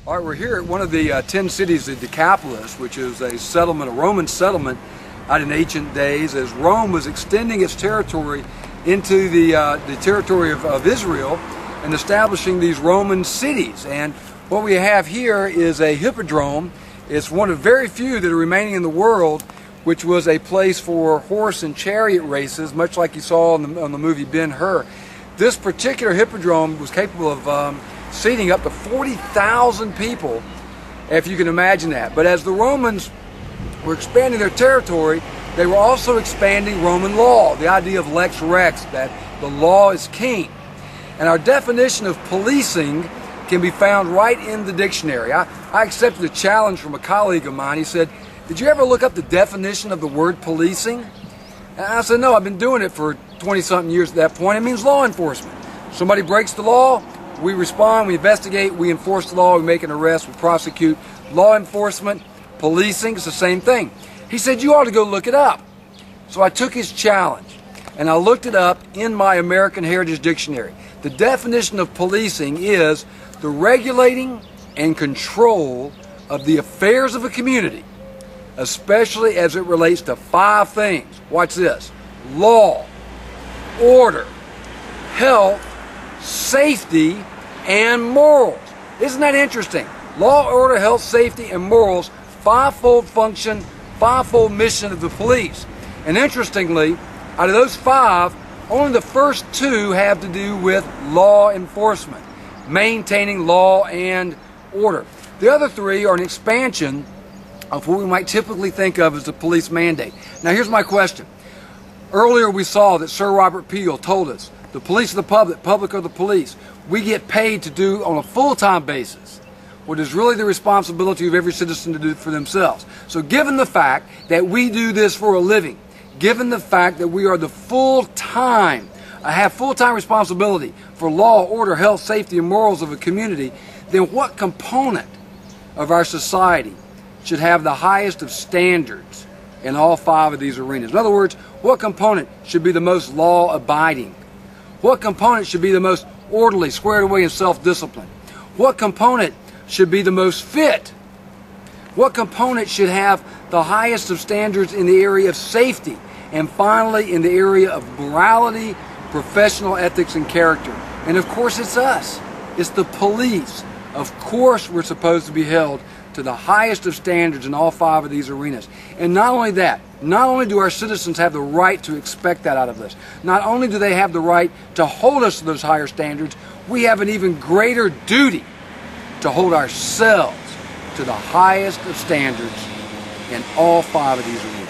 All right, we're here at one of the 10 cities of Decapolis, which is a settlement, a Roman settlement out in ancient days, as Rome was extending its territory into the territory of Israel and establishing these Roman cities. And what we have here is a hippodrome. It's one of very few that are remaining in the world, which was a place for horse and chariot races, much like you saw on the movie Ben-Hur. This particular hippodrome was capable of seating up to 40,000 people, if you can imagine that. But as the Romans were expanding their territory, they were also expanding Roman law, the idea of lex rex, that the law is king. And our definition of policing can be found right in the dictionary. I accepted a challenge from a colleague of mine. He said, "Did you ever look up the definition of the word policing?" And I said, "No, I've been doing it for 20-something years at that point. It means law enforcement. Somebody breaks the law, we respond, we investigate, we enforce the law, we make an arrest, we prosecute. Law enforcement, policing, it's the same thing." He said, "You ought to go look it up." So I took his challenge and I looked it up in my American Heritage Dictionary. The definition of policing is the regulating and control of the affairs of a community, especially as it relates to 5 things. Watch this: law, order, health, safety, and morals. Isn't that interesting? Law, order, health, safety, and morals, 5-fold function, 5-fold mission of the police. And interestingly, out of those 5, only the first 2 have to do with law enforcement, maintaining law and order. The other 3 are an expansion of what we might typically think of as the police mandate. Now here's my question. Earlier we saw that Sir Robert Peel told us, the police are the public, public are the police. We get paid to do on a full-time basis what is really the responsibility of every citizen to do for themselves. So given the fact that we do this for a living, given the fact that we are the full-time, have full-time responsibility for law, order, health, safety, and morals of a community, then what component of our society should have the highest of standards in all 5 of these arenas? In other words, what component should be the most law-abiding? What component should be the most orderly, squared away, and self-disciplined? What component should be the most fit? What component should have the highest of standards in the area of safety? And finally, in the area of morality, professional ethics, and character. And of course, it's us. It's the police. Of course, we're supposed to be held to the highest of standards in all 5 of these arenas. And not only that, not only do our citizens have the right to expect that out of us, not only do they have the right to hold us to those higher standards, we have an even greater duty to hold ourselves to the highest of standards in all 5 of these arenas.